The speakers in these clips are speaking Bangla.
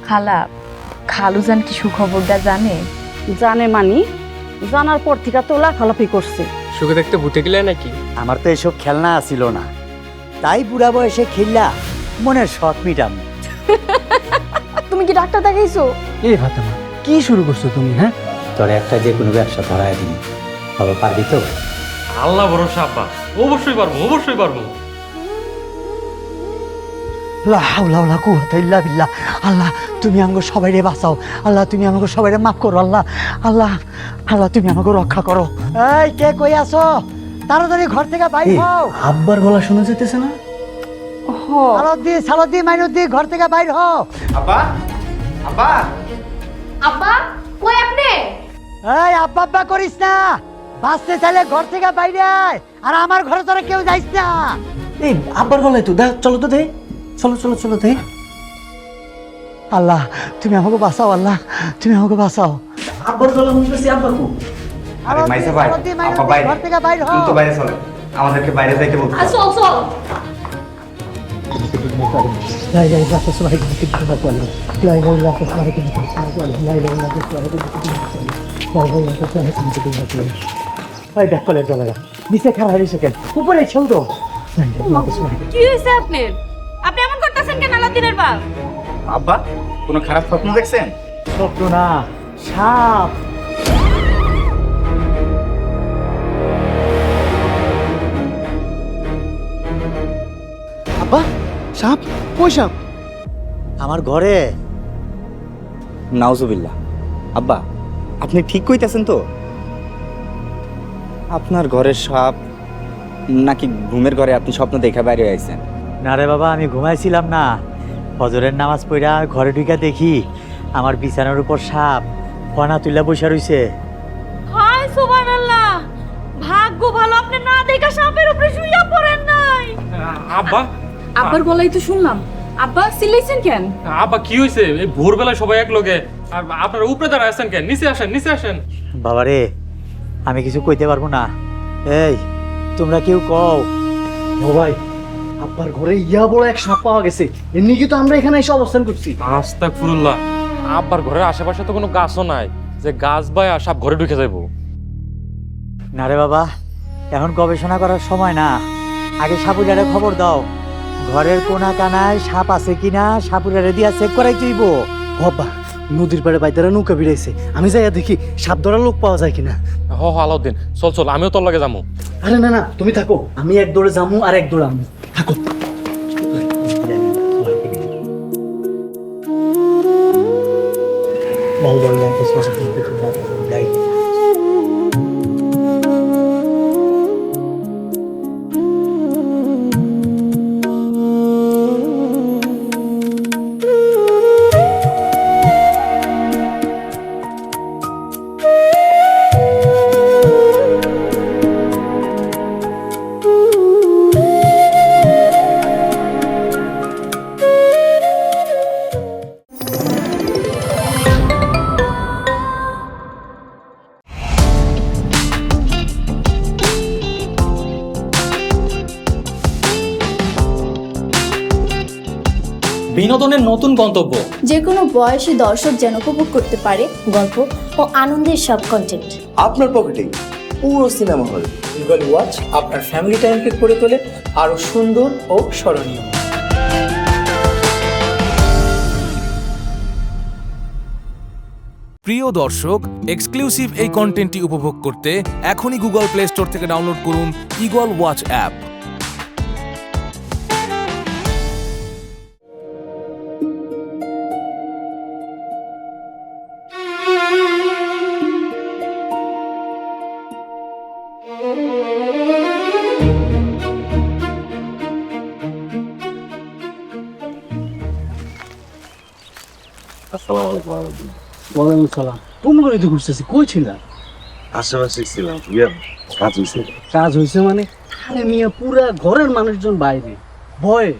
খালা, খালুজান কি সুখবরটা জানে? জানে মানি, জানার পর থেকে তো লাফালাফি করছে। সুখে দেখতে ভূতে গেলে নাকি? আমার তো এসব খেলনা আসিল না, তাই বুড়া বয়সে খেললা মনের শখ মিটাম। তুমি কি ডাক্তার দেখাইছো? এই ফাতেমা, কি শুরু করছো তুমি? হ্যাঁ, তোর একটা যে কোনো ব্যবসা ধরায় দিন, বাবা পারবি তো? আল্লাহ ভরসা আব্বা, অবশ্যই পারবো, অবশ্যই পারবো। লা হাওলা ওয়ালা কুওয়াতা ইল্লা বিল্লাহ। আল্লাহ তুমি আমাকে সবাইরে বাঁচাও, আল্লাহ তুমি আমাকে সবাইরে মাফ করো, আল্লাহ আল্লাহ আল্লাহ তুমি আমাকে রক্ষা করো। এই কে কই আছো? তাড়াতাড়ি ঘর থেকে বাইর হও। আব্বার গলা শোনা যেতেছে না? সালদি মাইনুদ্দি ঘর থেকে বাইর হও। আব্বা, আব্বা, আব্বা, কই আপনি? এই আব্বা আব্বা করিস না, বাঁচতে চাইলে ঘর থেকে বাইরে আয়, আর আমার ঘরে তোরা কেউ যাইস না। এই আব্বার গলায় তো দেখ, চলো তো দে, চলো চলো চলো দে। আল্লাহ তুমি আমাকে বাঁচাও, আল্লাহ তুমি আমাকে বাঁচাও। আব্বার গলা শুনতেছি, আব্বা কো? আরে মাইসা ভাই, আপা বাইরে, ঘর থেকে বাইর হও। তুমি তো বাইরে চলে, আমাদেরকে বাইরে যাইতে বলছো। চল চল। لا إله إلا الله سبحانه وتعالى لا إله إلا الله سبحانه وتعالى لا إله إلا الله سبحانه وتعالى ওই দেখ কলের জলেরা নিচে খারাপ হয়েছে কেন, উপরে ছেউ তো। কি হয়েছে আপনার? আপনি এমন করতেছেন কেন আলাদিনের বাপ? আব্বা, কোনো খারাপ স্বপ্ন দেখছেন? স্বপ্ন না, সাপ। আব্বা, সাপ? কই সাপ? আমার ঘরে। নাউজুবিল্লাহ। আব্বা, আপনি ঠিক কইতাছেন তো? আপনার ঘরের সাপ নাকি ঘুমের ঘরে আপনি স্বপ্ন দেখা বাইরে আইছেন? না রে বাবা, আমি ঘুমাইছিলাম না, ফজরের নামাজ পড়া ঘরে ঢুকে দেখি আমার বিছানার উপর সাপ ফনা তুইলা বসে রইছে। হায় সুবহানাল্লাহ, ভাগ্য ভালো আপনি না দেখা সাপের উপরে শুইয়া পড়েন নাই। আব্বা, আব্বার গলাই তো শুনলাম, আব্বা চিল্লাইছেন কেন? আব্বা কি হয়েছে? এই ভোরবেলায় সবাই এক লগে, আর আপনারা উপরে দাঁড়ায় আছেন কেন? নিচে আসেন, নিচে আসেন। বাবারে, আমি কিছু কইতে পারবো না। এই তোমরা কেউ কও। ও ভাই, আব্বার ঘরে ইয়া বড় এক সাপ পাওয়া গেছে, এমনি কি তো আমরা এখানে এসে অবস্থান করছি। আস্তাগফিরুল্লাহ, আব্বার ঘরের আশেপাশে তো কোনো গাছও নাই যে গাছ বায়া সাপ ঘরে ঢুকে যাইবো। না রে বাবা, এখন গবেষণা করার সময় না, আগে সাপুরারে খবর দাও, ঘরের কোনা কানায় সাপ আছে কিনা সাপুরারে দিয়া চেক করাই তুইব। ও আব্বা, নদীর পাড়ে বাইদারা নৌকা ভিড়াইছে, আমি যাইয়া দেখি সাপ ধরার লোক পাওয়া যায় কিনা। হ হ আলাউদ্দিন, চল চল, আমিও তোর লগে যাবো। আরে না না, তুমি থাকো, আমি এক দৌড়ে যামু আর এক দৌড়ে আমু, থাকো। বিনোদনের নতুন গন্তব্য, যে কোনো বয়সী দর্শক যেন উপভোগ করতে পারে গল্প ও আনন্দের সব কন্টেন্ট আপনার পকেটেই পুরো সিনেমা হল। গুগল ওয়াচ আপনার ফ্যামিলি টাইমকে করে তোলে আরো সুন্দর ও স্মরণীয়। প্রিয় দর্শক, এক্সক্লুসিভ এই কন্টেন্টটি উপভোগ করতে এখনই গুগল প্লে স্টোর থেকে ডাউনলোড করুন ইগল ওয়াচ অ্যাপ। ওয়ালাইকুম সালাম। তোমরা এই তো ঘুরতেছি, কই ছিলা? আশেপাশে ছিলাম, কাজ হয়েছে। কাজ হয়েছে মানে? আরে মিয়া, পুরা ঘরের মানুষজন বাইরে ভয়ে,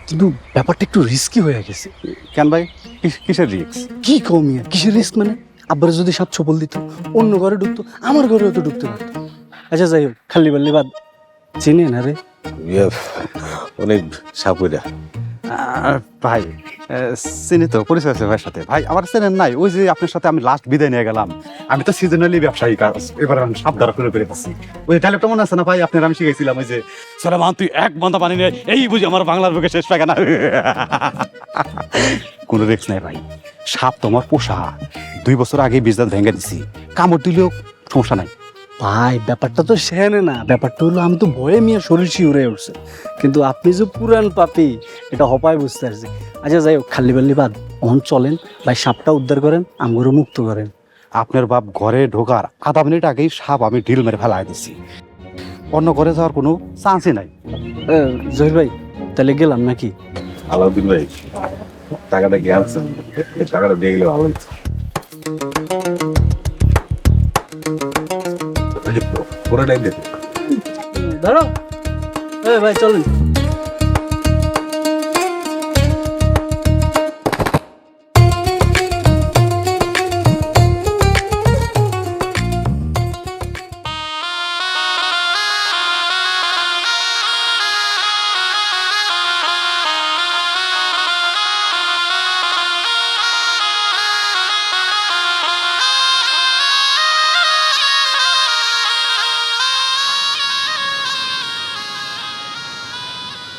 কিন্তু ব্যাপারটা একটু রিস্কি হয়ে গেছে। কেন ভাই, কিসের রিস্ক? কি কও মিয়া, কিসের রিস্ক মানে? আব্বার যদি সাপ ছপল দিত, অন্য ঘরে ঢুকতো, আমার ঘরেও তো ঢুকতে পারতো। আচ্ছা যাই হোক, খালি বাল্লি বাদ, চিনি না রে? অনেক সাপুরা ভাই চিনি তো, পরিচয় আছে ভাইয়ের সাথে। ভাই আমার চেনেন নাই, ওই যে আপনার সাথে আমি লাস্ট বিদায় নিয়ে গেলাম, আমি তো সিজনালি ব্যবসায়ী কাজ, এবার আমি সাবধান করে পেরেছি। ওই ডায়লগটা মনে আছে না ভাই, আপনার আমি শিখেছিলাম, ওই যে সালামান তুই এক বন্ধা পানি নেই, এই বুঝি আমার বাংলার বুকে শেষ পায় না। কোনো রিস্ক নাই ভাই, সাপ তোমার পোষা, 2 বছর আগে বীজদাত ভেঙে দিছি, কামড় দিলেও সমস্যা নাই। ভাই ব্যাপারটা তো সেনে না, ব্যাপারটা হলো আমি তো ভয়ে মিয়া শরীর শিউরে উঠছে, কিন্তু আপনি যে পুরান পাপি এটা হপায় বুঝতে পারছি। আচ্ছা যাই হোক, খালি বাল্লি বাদ, অন চলেন ভাই, সাপটা উদ্ধার করেন, আমগুলো মুক্ত করেন। আপনার বাপ ঘরে ঢোকার আধা মিনিট আগেই সাপ আমি ঢিল মেরে ফেলাই দিছি, অন্য ঘরে যাওয়ার কোনো চান্সই নাই। জহির ভাই তাহলে গেলাম নাকি? আলাউদ্দিন ভাই টাকাটা কি আনছেন? টাকাটা দিয়ে গেলে ভালো হতো। পুরোটাই দেখো। ধরো ভাই চলেন।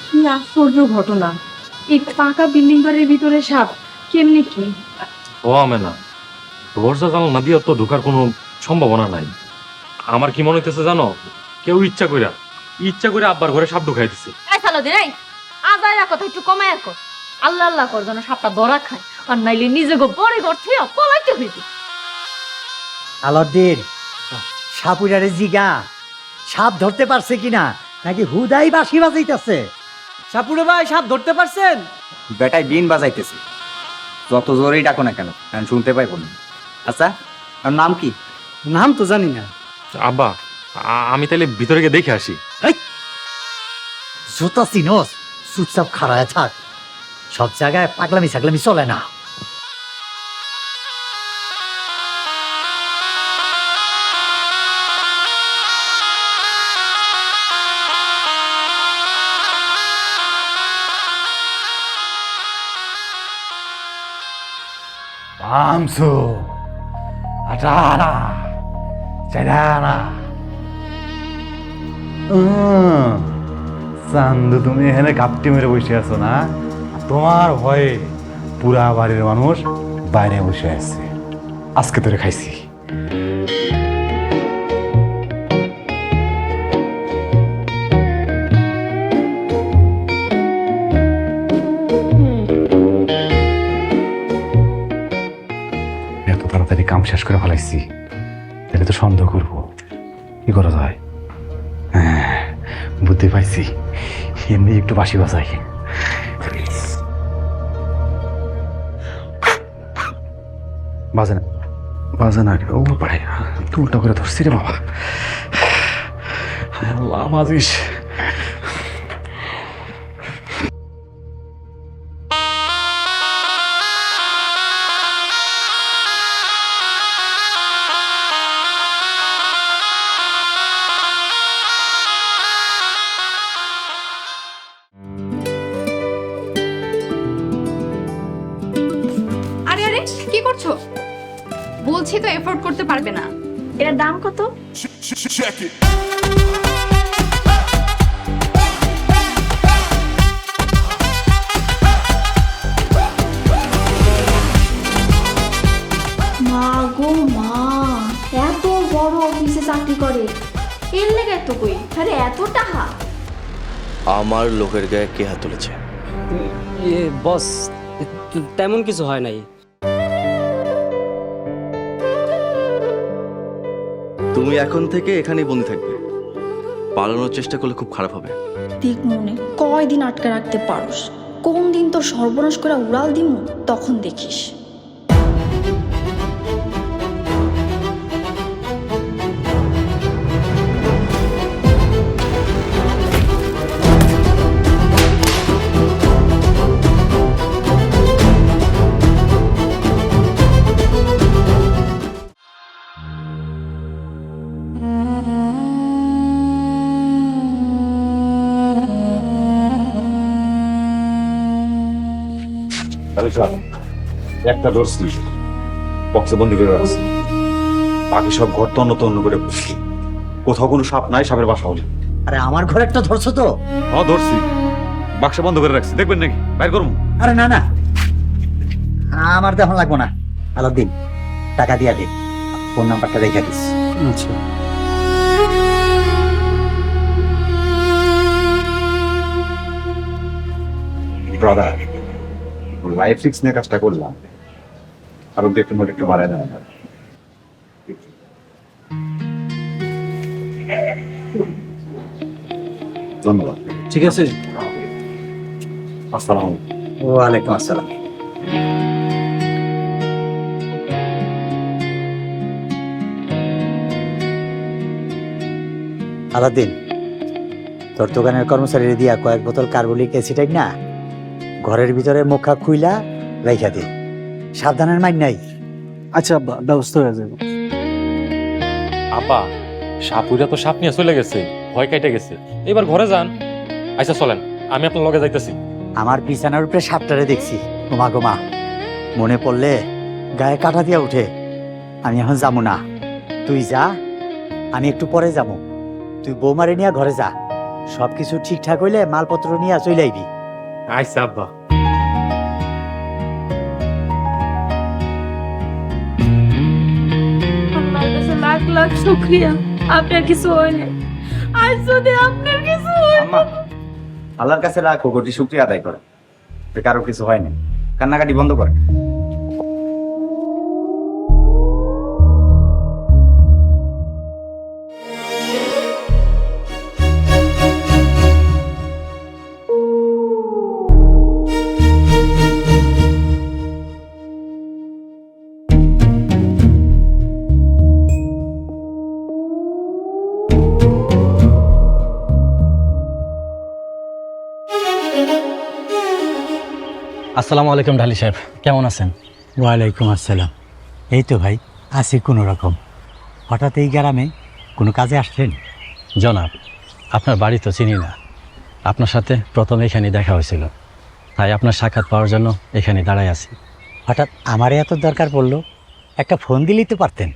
কি আশ্চর্য ঘটনা, এই পাকা বিল্ডিং বাড়ির ভিতরে সাপ কেমনি কি? ও আমে না, দরজা জানালা দিয়ে তো ঢোকার কোনো সম্ভাবনা নাই। আমার কি মনে হইতেছে জানো, কেউ ইচ্ছা করে আব্বার ঘরে সাপ ঢুকাই দিছে। এই সালাউদ্দিন, এই আজাইরা কথা একটু কমায় রাখো। আল্লাহ আল্লাহ কর যেন সাপটা ধরা খায়, আর নাইলে নিজে গো পরে ঘর থেকে পলাইতে হইবে। আলাউদ্দিন, সাপুরারে জিগা সাপ ধরতে পারছে কিনা, নাকি হুদাই বাঁশি বাজাইতেছে? সাপুরে ভাই সাপ ধরতে পারছেন? বেটায় বিন বাজাইতেছি, যত জোরেই ডাকো না কেন আমি শুনতে পাইব না। আচ্ছা আর নাম কি? নাম তো জানি না। আব্বা আমি তাহলে ভিতরে গিয়ে দেখে আসি। জুতা চিনোস, চুপচাপ খাড়ায় থাক, সব জায়গায় পাগলামি ছাগলামি চলে না। আমসু আটানা চাইনা চান্দু, তুমি এখানে গাপটি মেরে বসে আছো না? তোমার ভয়ে পুরা বাড়ির মানুষ বাইরে বসে আছে, আজকে তোরে খাইছি। এত তাড়াতাড়ি কাম শেষ করে ফেলাইছি, তাহলে তো সন্দেহ করবো, কি করা যায়? হ্যাঁ বুদ্ধি পাইছি, এমনি একটু বাঁশি বাজাই। বাজে না ও পারে, তুলটা করে ধরছি রে বাবা, বাজিস। আরে আরে কি করছো? বলছি তো এফোর্ড করতে পারবে না। এটার দাম কত? মা গো মা, এত বড় অফিসে চাকরি করে, এর লেগে এত কই, আরে এত টাকা? আমার লোকের গায়ে কে হাত তুলেছে? বস তেমন কিছু হয় নাই। তুমি এখন থেকে এখানেই বন্দি থাকবে, পালানোর চেষ্টা করলে খুব খারাপ হবে। দেখ মনে কয়দিন আটকে রাখতে পারোস, কোন দিন তো সর্বনাশ করে উড়াল দিমু তখন দেখিস। একটা ধরছি, বক্সে বন্দি করে রাখছি, বাকি সব ঘর তন্ন তন্ন করে বসছি। কোথাও কোনো সাপ নাই, সাপের বাসা হলে। আরে আমার ঘরে একটা ধরছো তো? হ্যাঁ ধরছি, বাক্সে বন্ধ করে রাখছি, দেখবেন নাকি বাইর করুন? আরে না না, আমার তো এখন লাগবো না। আলাউদ্দিন, টাকা দিয়া দে, ফোন নাম্বারটা রেখে দিস। আচ্ছা ব্রাদার, লাইফ ফিক্স নিয়ে কাজটা করলাম, আরো একটু মোট একটু বাড়ায় দেন। ধন্যবাদ। ঠিক আছে। আসসালাম। ওয়ালাইকুম আসসালাম। আলাউদ্দিন, তোর দোকানের কর্মচারী দিয়া কয়েক বোতল কার্বলিক অ্যাসিড না ঘরের ভিতরে মুখা খুইলা রাইখা দে, সাবধানের মাইন নাই। আচ্ছা আব্বা, ব্যবস্থা হয়ে যাবে। আব্বা, সাপুরা তো সাপ নিয়ে চলে গেছে, ভয় কেটে গেছে, এবার ঘরে যান। আচ্ছা চলেন, আমি আপনার লগে যাইতেছি। আমার বিছানার উপরে সাপটারে দেখছি, গোমা গোমা, মনে পড়লে গায়ে কাটা দিয়া উঠে। আমি এখন যাবো না, তুই যা, আমি একটু পরে যাবো। তুই বৌমারে নিয়ে ঘরে যা, সবকিছু ঠিকঠাক হইলে মালপত্র নিয়ে চলে আইবি। আচ্ছা আব্বা। আল্লাহর কাছে লাখ লাখ শুকরিয়া, আপনার কিছু হয় না। আর যদি আপনার কিছু হয়, আম্মা, আল্লাহর কাছে রাখো, কোটি শুকরিয়া আদায় করে। কারো কিছু হয়নি, কান্নাকাটি বন্ধ করে। আসসালামু আলাইকুম ঢালি সাহেব, কেমন আছেন? ওয়ালাইকুম আসসালাম। এই তো ভাই আছি কোনো রকম। হঠাৎ এই গ্রামে কোনো কাজে আসছেন? জনাব, আপনার বাড়ি তো চিনি না, আপনার সাথে প্রথম এখানে দেখা হয়েছিল, তাই আপনার সাক্ষাৎ পাওয়ার জন্য এখানে দাঁড়ায় আছি। হঠাৎ আমার এত দরকার পড়লো, একটা ফোন দিলেই তো পারতেন।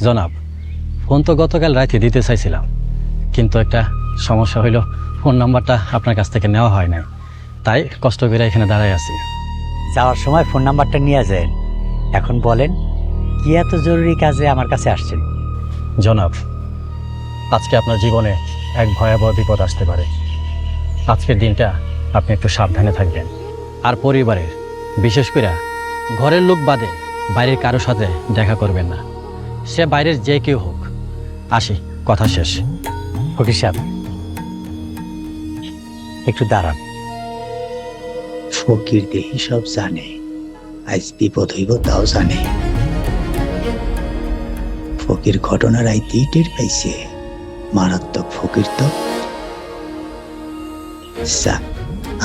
জনাব, ফোন তো গতকাল রাতে দিতে চাইছিলাম, কিন্তু একটা সমস্যা হইল, ফোন নাম্বারটা আপনার কাছ থেকে নেওয়া হয় নাই, তাই কষ্ট করে এখানে দাঁড়ায় আছি। যাওয়ার সময় ফোন নাম্বারটা নিয়ে যান। এখন বলেন, কি এত জরুরি কাজে আমার কাছে আসছেন? জনাব, আজকে আপনার জীবনে এক ভয়াবহ বিপদ আসতে পারে। আজকের দিনটা আপনি একটু সাবধানে থাকবেন, আর পরিবারের, বিশেষ করে ঘরের লোক বাদে বাইরের কারোর সাথে দেখা করবেন না, সে বাইরের যে কেউ হোক। আসি, কথা শেষ। ফকির সাহেব, একটু দাঁড়ান। ফকির দেহি সব জানে, আজ বিপদ হইব তাও জানে। ফকির ঘটনার আইতেই টের পাইছে, মারাত্মক ফকির তো।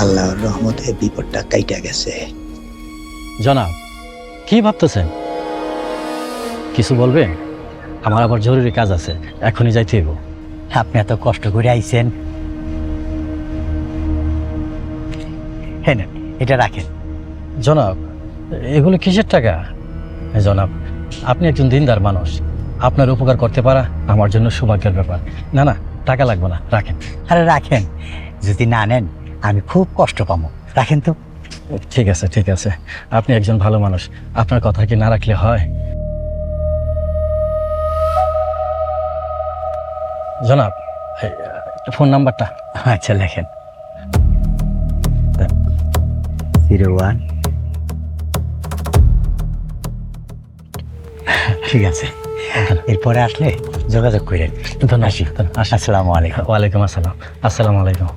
আল্লাহর রহমতে বিপদটা কাইটা গেছে। জনাব, কি ভাবতেছেন? কিছু বলবেন? আমার আবার জরুরি কাজ আছে, এখনই যাইতে হইব। আপনি এত কষ্ট করে আইছেন, হ্যাঁ না, এটা রাখেন। জনাব, এগুলো কিসের টাকা? জনাব, আপনি একজন দিনদার মানুষ, আপনার উপকার করতে পারা আমার জন্য সৌভাগ্যের ব্যাপার। না না, টাকা লাগবে না, রাখেন। আরে রাখেন, যদি না নেন আমি খুব কষ্ট পাবো। রাখেন তো। ঠিক আছে, ঠিক আছে, আপনি একজন ভালো মানুষ, আপনার কথা কি না রাখলে হয়? জনাব, ফোন নাম্বারটা। আচ্ছা লেখেন, 01। ঠিক আছে, এরপরে আসলে যোগাযোগ করেন। আসসালামু আলাইকুম। ওয়ালাইকুম আসসালাম। আসসালামু আলাইকুম।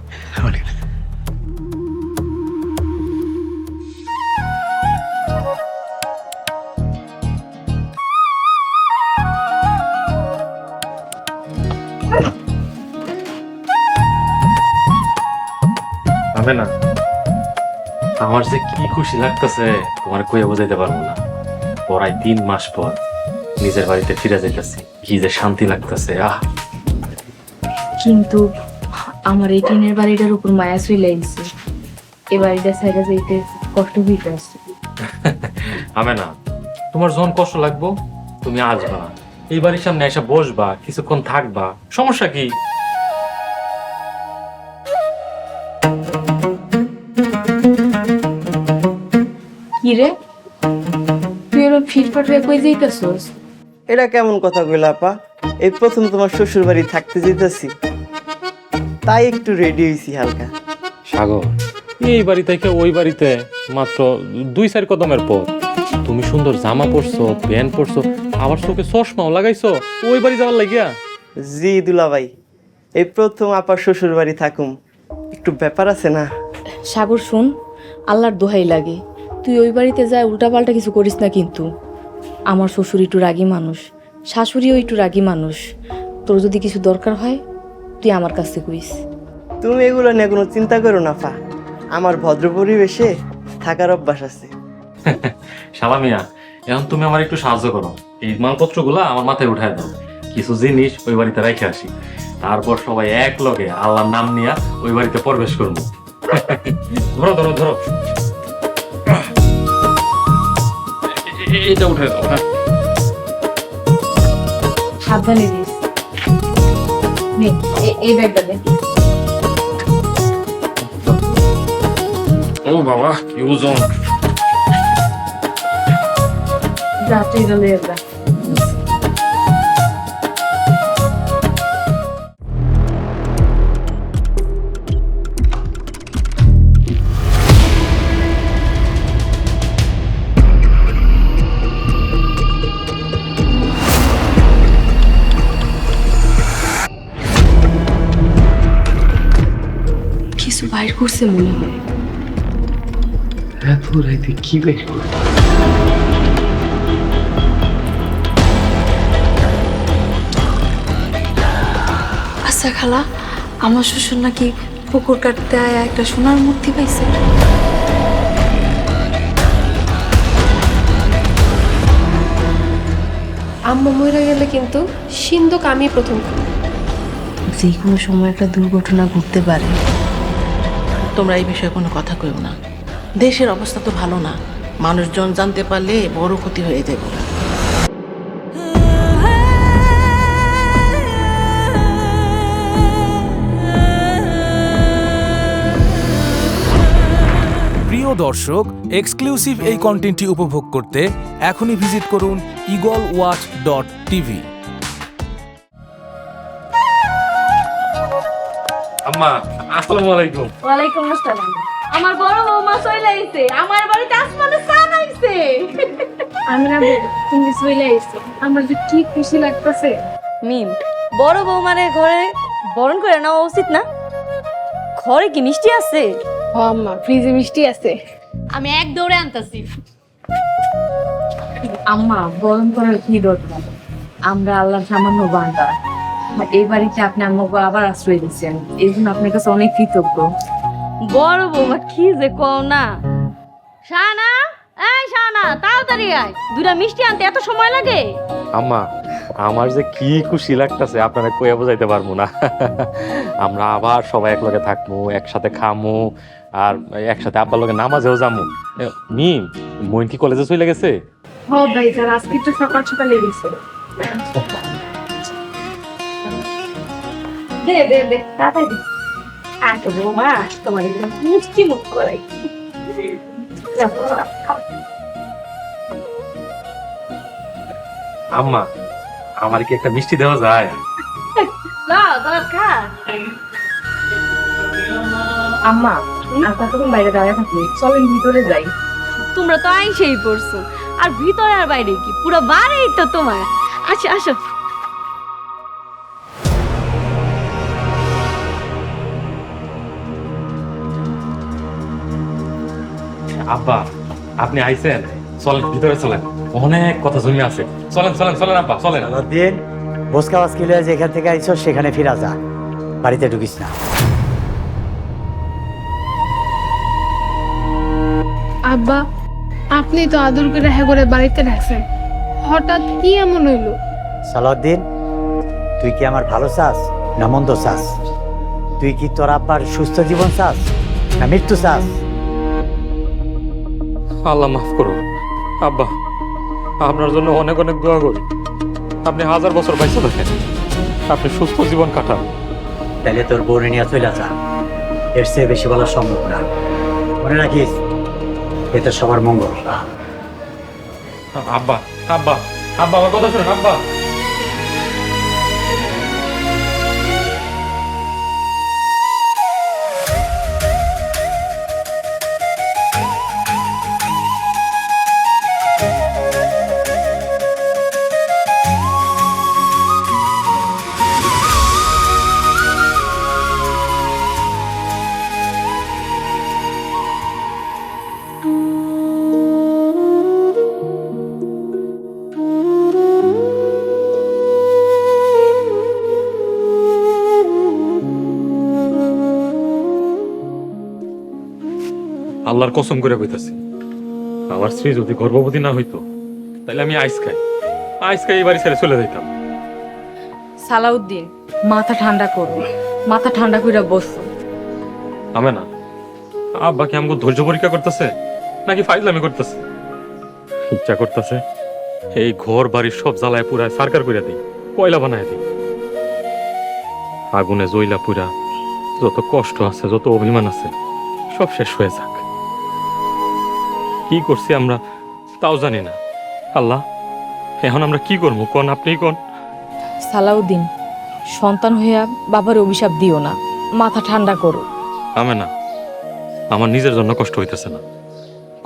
হবে না, আমার যে কি খুশি লাগতেছে তোমার কইয়া বোঝাইতে পারবো না। পড়াই 3 মাস পর নিজের বাড়িতে ফিরে যাইতেছি, কি যে শান্তি লাগতেছে। কিন্তু আমার এই টিনের বাড়িটার উপর মায়া চলে আইছে, এই বাড়িটা ছেড়ে যাইতে কষ্ট হইতে আছে। আমি না, তোমার যখন কষ্ট লাগবো তুমি আসবা, এই বাড়ির সামনে এসে বসবা, কিছুক্ষণ থাকবা, সমস্যা কি? কি রে তুই এরকম ফিটফাট হয়ে কই যাইতাছস? এটা কেমন কথা কইলা আপা? এই প্রথম তোমার শ্বশুর বাড়ি থাকতে যেতেছি, তাই একটু রেডি হইছি হালকা। সাগর, এই বাড়ি থেকে ওই বাড়িতে মাত্র 2-4 কদমের পথ। তুমি সুন্দর জামা পরছো, প্যান্ট পরছো, আবার চোখে চশমাও লাগাইছো, ওই বাড়ি যাওয়ার লাগিয়া? জি দুলাভাই, এই প্রথম আপার শ্বশুর বাড়ি থাকুম, একটু ব্যাপার আছে না। সাগর শোন, আল্লাহর দোহাই লাগে, তুই ওই বাড়িতে যায় উল্টাপাল্টা কিছু করিস না কিন্তু। আমার শ্বশুর একটু রাগী মানুষ, শাশুড়িও একটু রাগী মানুষ। তোর যদি কিছু দরকার হয় তুই আমার কাছে কইস। তুমি এগুলো নিয়ে কোনো চিন্তা করো না পা, আমার ভদ্র পরিবেশে থাকার অভ্যাস আছে। সালামিয়া, এখন তুমি আমার একটু সাহায্য করো, এই মালপত্রগুলো আমার মাথায় উঠায় দাও, কিছু জিনিস ওই বাড়িতে রেখে আসি, তারপর সবাই এক লগে আল্লাহর নাম নিয়ে ওই বাড়িতে প্রবেশ করবো। ধরো ধরো ধরো, এটা উঠে দাও। হ্যাঁ, সাবধানে দিস। নে এই ব্যাগটা দে। ও বাবা, কি ওজন! যাতে গেলে এবার কিছু বাইর করছে মনে হয়। এত রাইতে কি বের করবে? আচ্ছা খালা, আমার শ্বশুর নাকি পুকুর কাটতে আয়া একটা সোনার মূর্তি পাইছে। আম্মা মরে গেলে কিন্তু সিন্ধুক আমি প্রথম খাবো। যে কোনো সময় একটা দুর্ঘটনা ঘটতে পারে। তোমরা এই বিষয়ে কোনো কথা কইও না, দেশের অবস্থা তো ভালো না, মানুষজন জানতে পারলে বড় ক্ষতি হয়ে যাবে। প্রিয় দর্শক, এক্সক্লুসিভ এই কন্টেন্টটি উপভোগ করতে এখনই ভিজিট করুন eagleWatch.tv। আম্মা, আসসালামু আলাইকুম। ওয়ালাইকুম আসসালাম। আমার বড় বৌমা চলে আইছে, আমার বাড়িতে আসমানে চান আইছে। আমি না তুমি চলে আইছো, আমার যে কি খুশি লাগতেছে। মিম, বড় বৌমারে ঘরে বরণ করে নেওয়া উচিত না? ঘরে কি মিষ্টি আছে? ও আম্মা, ফ্রিজে মিষ্টি আছে, আমি এক দৌড়ে আনতাছি। আম্মা, বরণ করার কি দরকার? আমরা আল্লাহর সামান্য বান্দা, এই বাড়িতে আপনি আমাকে আবার আশ্রয় দিচ্ছেন, এই জন্য আপনার কাছে অনেক কৃতজ্ঞ। বড় বৌমা কি যে কও না। শানা, এই শানা, তাড়াতাড়ি আয়, দুটা মিষ্টি আনতে এত সময় লাগে? আম্মা, আমার যে কি খুশি লাগতেছে আপনারা কইয়া বোঝাইতে পারবো না। আমরা আবার সবাই একলগে থাকবো, একসাথে খামু, আর একসাথে আব্বার লগে নামাজেও যামু। মিম, মইন কি কলেজে চলে গেছে? হ ভাই, যার আজকে তো সকাল সকালে গেছে। দে দে দে, তাড়াতাড়ি দে। আচ্ছা বৌমা, তোমার একদম মিষ্টি মুখ করাই। আম্মা, আমার কি একটা মিষ্টি দেওয়া যায়? না, দরকার। আম্মা, আর কতক্ষণ বাইরে দাঁড়িয়ে থাকবি? চলেন ভিতরে যাই। তোমরা তো আইসেই পড়ছো, আর ভিতরে আর বাইরে কি, পুরো বাড়িই তো তোমার। আচ্ছা আসো। আব্বা, আপনি আইছেন, চলেন ভিতরে চলেন, অনেক কথা জমি আছে। চলেন চলেন চলেন আব্বা, চলেন। দিন বসকা বাসকিলে যেখান থেকে আইছো সেখানে ফিরা যা, বাড়িতে ঢুকিস না। আব্বা, আপনি তো আদর করে হ্যাঁ করে বাড়িতে রাখছেন, হঠাৎ কি এমন হইলো? সালাউদ্দিন, তুই কি আমার ভালো চাস না মন্দ চাস? তুই কি তোর আব্বার সুস্থ জীবন চাস না মৃত্যু চাস? আল্লাহ মাফ করো আব্বা, আপনার জন্য অনেক অনেক দোয়া করি। আপনি 1000 বছর বাইসে থাকেন, আপনি সুস্থ জীবন কাটান। তাহলে তোর বোন নিয়ে চলে যা, এর চেয়ে বেশি বলা সম্ভব না। মনে রাখিস, এতে সবার মঙ্গল। আব্বা আব্বা আব্বা, আমার কথা শুনুন আব্বা। আল্লাহর কসম করে কইতাছি, আমার স্ত্রী যদি গর্ভবতী না হইতো তাহলে আমি আইস খাই এই বাড়ি ছেড়ে চলে যাইতাম। সালাউদ্দিন, মাথা ঠান্ডা করো, মাথা ঠান্ডা করে বসো। আমি না, আব্বা কি আমাকে ধৈর্য পরীক্ষা করতেছে নাকি ফাইজলামি করতেছে? ইচ্ছা করতেছে এই ঘর বাড়ির সব জ্বালায় পুরায় সারকার করে দিই, কয়লা বানায় দিই। আগুনে জইলা পুরা যত কষ্ট আছে, যত অভিমান আছে, সব শেষ হয়ে যাক। কি করছি আমরা তাও জানি না। আল্লাহ, এখন আমরা কি করবো কোন? আপনি কোন? সালাউদ্দিন, সন্তান হইয়া বাবার অভিশাপ দিও না, মাথা ঠান্ডা করো। আমি না, আমার নিজের জন্য কষ্ট হইতেছে না,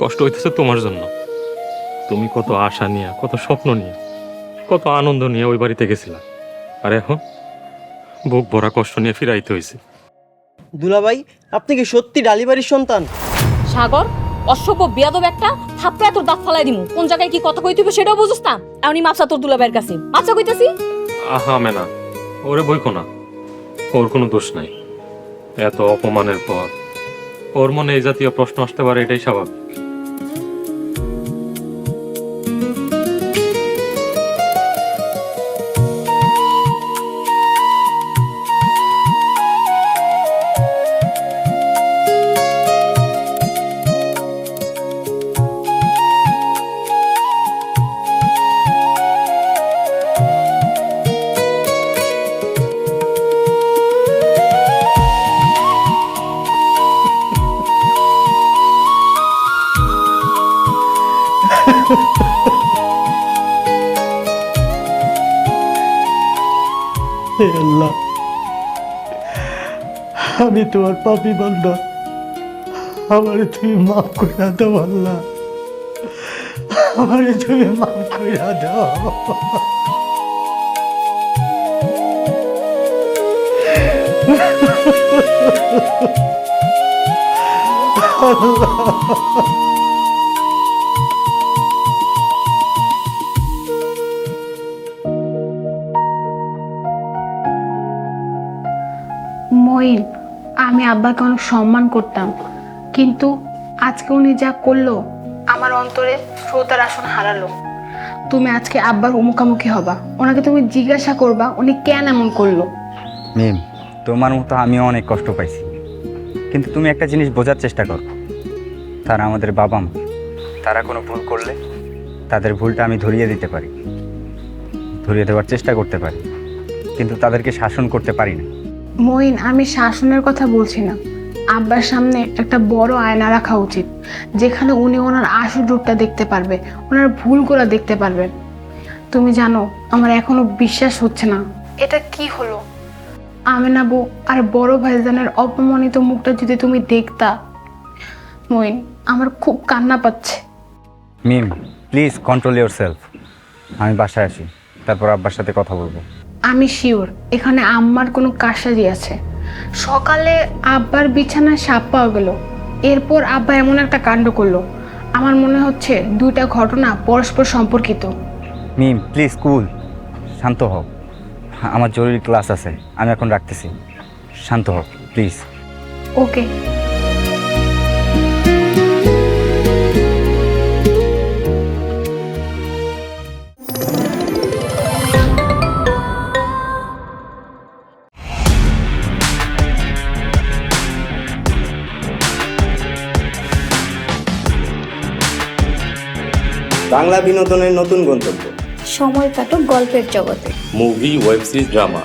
কষ্ট হইতেছে তোমার জন্য। তুমি কত আশা নিয়ে, কত স্বপ্ন নিয়ে, কত আনন্দ নিয়ে ওই বাড়িতে গেছিলা, আর এখন বুক ভরা কষ্ট নিয়ে ফিরাইতে হয়েছে। দুলাভাই, আপনি কি সত্যি ডালিবাড়ির সন্তান? সাগর, অসভ্য বিয়াদব একটা, থাপড়ায় তোর দাঁত ফালাই দিমু। কোন জায়গায় কি কথা কইতে হবে সেটাও বুঝছ না। এমনি মাপসা তোর দুলাভাইয়ের কাছে মাপসা কইতাছি। আহা মেনা, ওরে বইকো না, ওর কোনো দোষ নাই। এত অপমানের পর ওর মনে এই জাতীয় প্রশ্ন আসতে পারে, এটাই স্বাভাবিক। হে আল্লাহ, আমি তোমার পাপী বান্দা, আমারে তুমি মাফ করে দাও আল্লাহ, আমারে তুমি মাফ করে দাও। মইন, আমি আব্বাকে অনেক সম্মান করতাম, কিন্তু আজকে উনি যা করলো আমার অন্তরে শ্রোতার আসন হারালো। তুমি আজকে আব্বার মুখোমুখি হবা, ওনাকে তুমি জিজ্ঞাসা করবা উনি কেন এমন করলো। মিম, তোমার মতো আমিও অনেক কষ্ট পাইছি, কিন্তু তুমি একটা জিনিস বোঝার চেষ্টা করো, তারা আমাদের বাবা মা। তারা কোনো ভুল করলে তাদের ভুলটা আমি ধরিয়ে দিতে পারি, ধরিয়ে দেওয়ার চেষ্টা করতে পারি, কিন্তু তাদেরকে শাসন করতে পারি না। মইন, আমি শাসনের কথা বলছি না, আব্বার সামনে একটা বড় আয়না রাখা উচিত, যেখানে উনি ওনার আসল রূপটা দেখতে পারবে, ওনার ভুলগুলো দেখতে পারবেন। তুমি জানো, আমার এখনো বিশ্বাস হচ্ছে না এটা কি হলো। আমেনা বউ আর বড় ভাইজানের অপমানিত মুখটা যদি তুমি দেখতা। মইন, আমার খুব কান্না পাচ্ছে। মিম, প্লিজ কন্ট্রোল ইউর সেলফ। আমি বাসায় আসি, তারপর আব্বার সাথে কথা বলবো। আমি শিওর এখানে আম্মার কোনো কারসাজি আছে। সকালে আব্বার বিছানায় সাপ পাওয়া গেল, এরপর আব্বা এমন একটা কাণ্ড করলো। আমার মনে হচ্ছে দুইটা ঘটনা পরস্পর সম্পর্কিত। মিম, প্লিজ কুল, শান্ত হও। আমার জরুরি ক্লাস আছে, আমি এখন রাখতেছি। শান্ত হও প্লিজ। ওকে। বাংলা বিনোদনের নতুন গন্তব্য। সময় কাটুক গল্পের জগতে। Movie, web series, drama,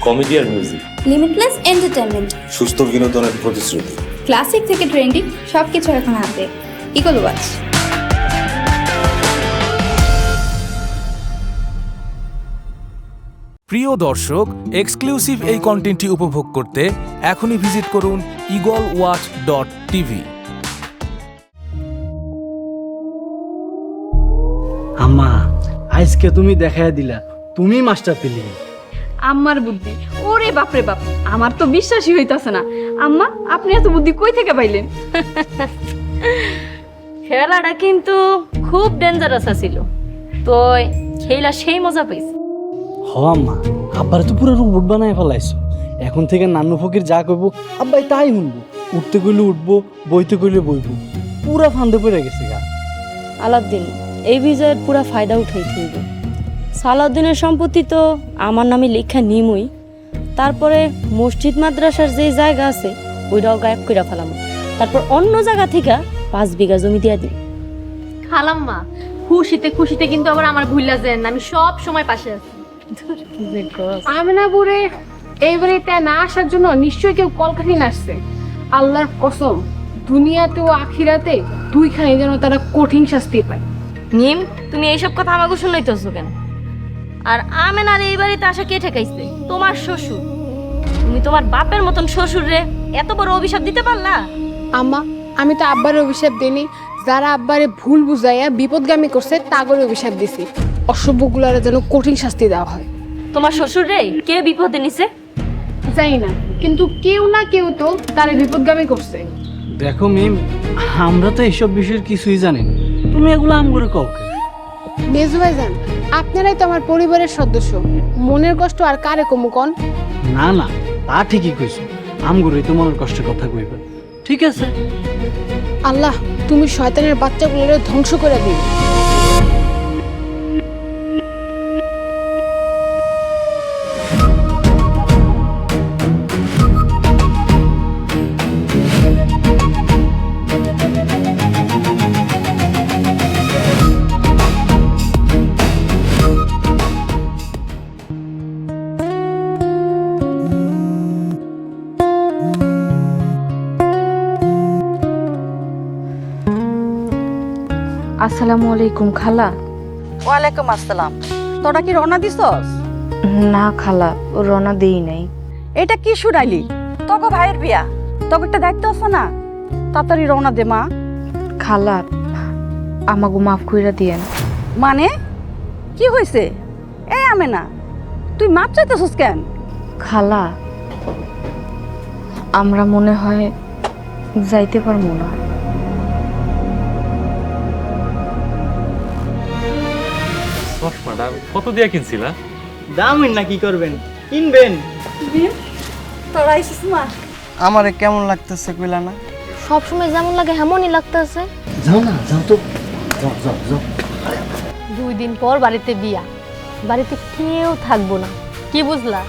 comedy আর মিউজিক। Limitless entertainment. সুস্থ বিনোদনের প্রতিশ্রুতি। ক্লাসিক থেকে ট্রেন্ডিং সবকিছু এখন হাতে। Eagle Watch. প্রিয় দর্শক, এক্সক্লুসিভ এই কন্টেন্টটি উপভোগ করতে এখনই ভিজিট করুন eagleWatch.tv। আম্মা, আজকে তুমি দেখাই দিলা তুমি মাস্টার পেলি। আম্মার বুদ্ধি, ওরে বাপরে বাপ, আমার তো বিশ্বাসই হইতাছে না। আম্মা, আপনি এত বুদ্ধি কই থেকে পাইলেন? খেলাটা কিন্তু খুব ডেঞ্জারাস ছিল, তো খেলা সেই মজা পাইছি। হ আম্মা, আব্বার তো পুরো রোবট বানায় ফেলাইছো। এখন থেকে নান্নু ফকির যা কইব আব্বাই তাই শুনবো। উঠতে কইলে উঠবো, বইতে কইলে বইবো। পুরা ফান্দে পড়ে গেছে গা। আলাউদ্দিন এই বিজয়ের পুরা ফায়দা উঠাইতে হইবে। সালাউদ্দিনের সম্পত্তি তো আমার নামে লেখা নিমই, তারপরে মসজিদ মাদ্রাসার যে জায়গা আছে ওইটাও গায়েব কইরা ফেলাম, তারপর অন্য জায়গা থেকে 5 বিঘা জমি দিয়া দিই। খালাম্মা, খুশিতে খুশিতে কিন্তু আবার আমার ভুইলা যান, আমি সব সময় পাশে আছি। আমি না বুড়ে এইবারে না আসার জন্য নিশ্চয়ই কেউ কলকাঠি আসছে। আল্লাহর কসম, দুনিয়াতে ও আখিরাতে দুইখানে যেন তারা কঠিন শাস্তি পায়। নিম, তুমি এইসব কথা আমাকে শুনাইতেছো কেন? আর আমেনার এই বাড়িতে আসা কে ঠেকাইছে? তোমার শ্বশুর। তুমি তোমার বাপের মতন শ্বশুররে এত বড় অভিশাপ দিতে পারলা? আম্মা, আমি তো আব্বারে অভিশাপ দিইনি, যারা আব্বারে ভুল বুঝাইয়া বিপদগামী করছে তাগরে অভিশাপ দিছি। অসভ্যগুলারে যেন কঠিন শাস্তি দেওয়া হয়। তোমার শ্বশুররে কে বিপদে নিছে? জানি না, কিন্তু কেউ না কেউ তো তারে বিপদগামী করছে। দেখো মিম, আমরা তো এইসব বিষয়ের কিছুই জানি না, তুমি এগুলো আম করে কও। মেজু ভাইজান, আপনারাই তো আমার পরিবারের সদস্য, মনের কষ্ট আর কারে কমু কন? না না, তা ঠিকই কইছো, আমগুলোই তো মনের কষ্টের কথা কইবে। ঠিক আছে, আল্লাহ তুমি শয়তানের বাচ্চাগুলোরে ধ্বংস করে দিও। আসসালামু আলাইকুম খালা। ওয়ালাইকুম আসসালাম। তোরা কি রওনা দিছস? না খালা, রওনা দেই নাই। এটা কি শুনাইলি? তোকে ভাইয়ের বিয়া, তোকে একটা দায়িত্ব আছে না? তাড়াতাড়ি রওনা দে মা। খালা, আমাকে মাফ কইরা দিয়েন। মানে কি হয়েছে? এই আমেনা, তুই মাপ চাইতেছস কেন? খালা, আমরা মনে হয় যাইতে পারবো না। চশমাটা কত দিয়ে কিনছিলা? দাম না কি করবেন, কিনবেন। তোরা আইছিস মা? আমারে কেমন লাগতেছে কইলা না? সবসময় যেমন লাগে এমনই লাগতেছে। যাও না, যাও তো, যাও যাও যাও। 2 দিন পর বাড়িতে বিয়া, বাড়িতে কেউ থাকবো না, কি বুঝলা?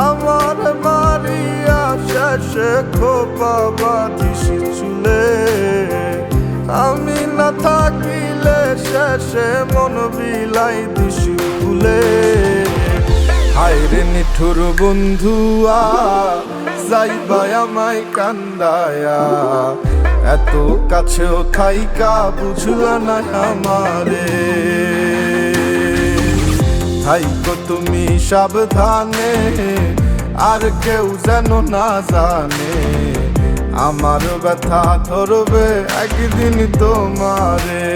আমার মারিয়া শেষে খোপা বাঁধিসি চুলে, আমি না থাকিলে শেষে মন বিলাই দিছি ভুলে। হায়রে নিঠুর বন্ধুয়া, যাইবা আমায় কান্দায়া, এত কাছেও থাইকা বুঝলা না আমারে। থাইকো তুমি সাবধানে, আর কেউ যেন না জানে, আমার ব্যথা ধরবে একদিন তোমারে।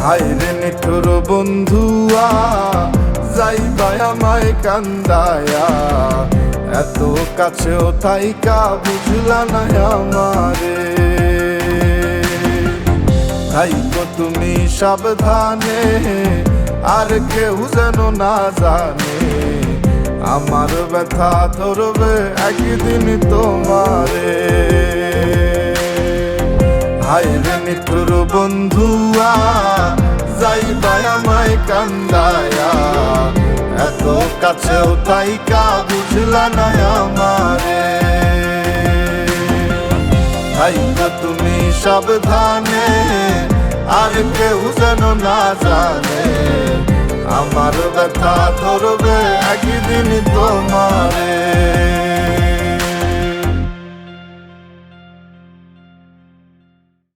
হায়রে নিঠুর বন্ধুয়া, যাইবা আমায় কান্দায়া, এত কাছেও থাইকা বুঝলা না আমারে। থাইকো তুমি সাবধানে, আর কেউ যেন না জানে, আমার ব্যথা ধরবে একদিন তোমারে। হায়রে নিঠুর বন্ধুয়া, যাইবা আমায় কান্দায়া, এত কাছেও থাইকা বুঝলা না আমারে। থাইকো তুমি সাবধানে, আর কেউ যেন না জানে, আমার ব্যথা ধরবে একদিন তোমারে।